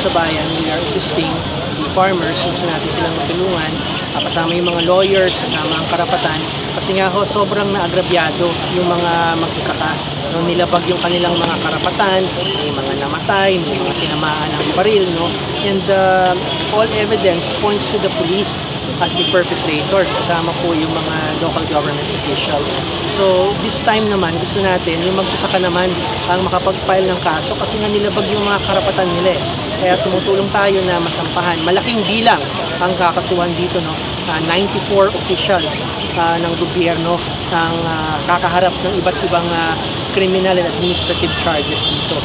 sa bayan, we are assisting the farmers. Gusto natin silang matulungan, kasama yung mga lawyers, kasama ang karapatan. Kasi nga ho, sobrang naagrabyado yung mga magsasaka. No, nilabag yung kanilang mga karapatan, may mga namatay, may mga tinamaan ng baril. No? And all evidence points to the police as the perpetrators, kasama po yung mga local government officials. So this time naman, gusto natin yung magsasaka naman ang makapag-file ng kaso kasi nga nilabag yung mga karapatan nila. Kaya tumutulong tayo na masampahan. Malaking bilang ang kakasuhan dito, no? 94 officials ng gobyerno ang kakaharap ng iba't ibang criminal and administrative charges dito.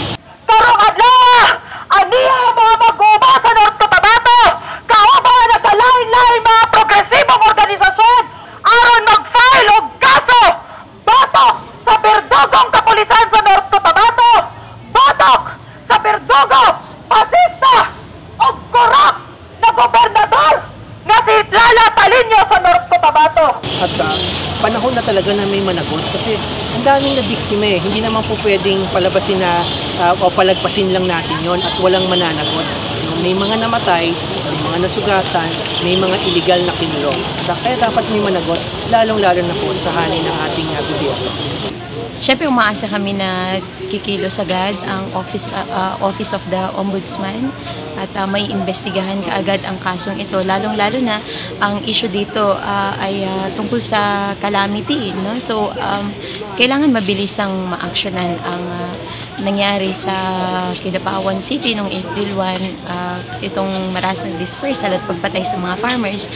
Karong adlaw! Aniya ang mga mag-uba sa North Cotabato! Kao mga nagkalain-lain mga progresibong organisasyon aron mag-file og kaso! Batok sa berdugong kapulisan sa North Cotabato! Batok sa berdugo, pasista o korap na gobernador nga si Lala Palinyo sa North Cotabato! At panahon na talaga na may managot kasi ang daming na biktima eh. Hindi naman po pwedeng palabasin na o palagpasin lang natin yon at walang mananagot. May mga namatay, may mga nasugatan, may mga illegal na kinulong. Kaya dapat may managot, lalong-lalo na po sa hanay ng ating gobyerno. Siyempre, umaasa kami na kikilos agad ang Office of the Ombudsman at may investigahan kaagad ang kasong ito. Lalong-lalo na ang issue dito ay tungkol sa calamity. No? So, kailangan mabilisang ma-actionan ang nangyari sa Kidapawan City noong April 1, itong maras ng dispersal at pagpatay sa mga farmers.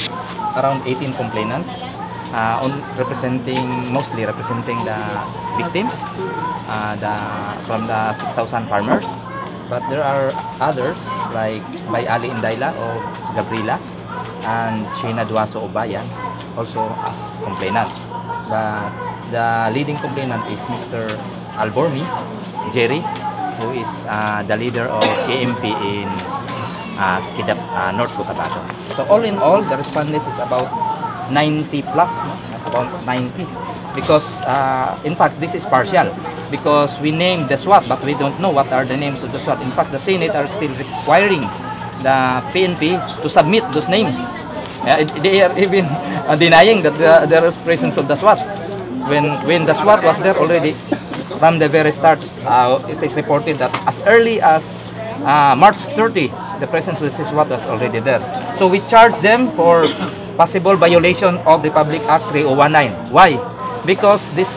Around 18 complainants. Mostly representing the victims from the 6,000 farmers, but there are others like by Ali Indaila or Gabriela and Sheena Duaso Obayan also as complainant. The leading complainant is Mr. Alborni Jerry, who is the leader of KMP in North Cotabato. So all in all, the respondents is about 90 plus, about 90, because in fact this is partial because we named the SWAT but we don't know what are the names of the SWAT. In fact, the Senate are still requiring the PNP to submit those names. They are even denying that there is presence of the SWAT when the SWAT was there already from the very start. It is reported that as early as March 30 the presence of the SWAT was already there. So we charge them for possible violation of the Public Act 3019. Why? Because this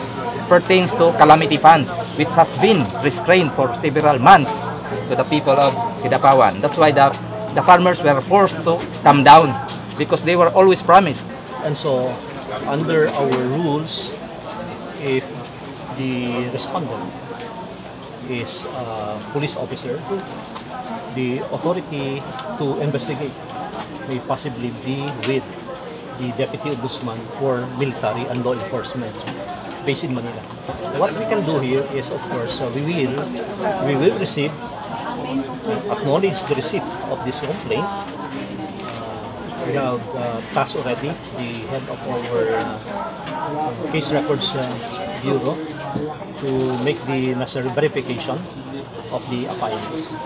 pertains to calamity funds which has been restrained for several months to the people of Kidapawan. That's why the farmers were forced to come down because they were always promised. And so, under our rules, if the respondent is a police officer, the authority to investigate may possibly be with the Deputy Ombudsman for Military and Law Enforcement based in Manila. What we can do here is, of course, we will receive, acknowledge the receipt of this complaint. We have tasked already the head of our case records bureau to make the necessary verification of the affidavits.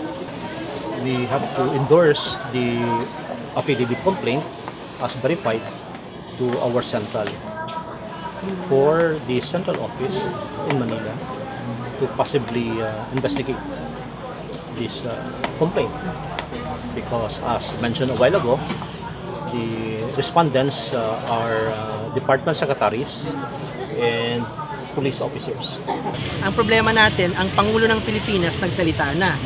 We have to endorse the affidavit complaint as verified to our central for the central office in Manila to possibly investigate this complaint, because as mentioned a while ago, the respondents are department secretaries and police officers. Ang problema natin, ang Pangulo ng Pilipinas nagsalita na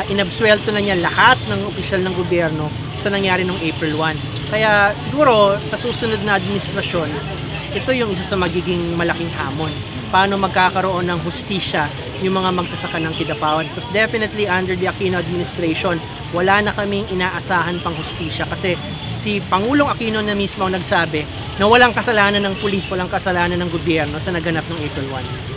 inabsuelto na niya lahat ng opisyal ng gobyerno sa nangyari noong April 1. Kaya siguro sa susunod na administrasyon, ito yung isa sa magiging malaking hamon. Paano magkakaroon ng hustisya yung mga magsasaka ng Kidapawan? Because definitely under the Aquino administration, wala na kaming inaasahan pang hustisya kasi si Pangulong Aquino na mismo ang nagsabi na walang kasalanan ng pulis, walang kasalanan ng gobyerno sa naganap ng April 1.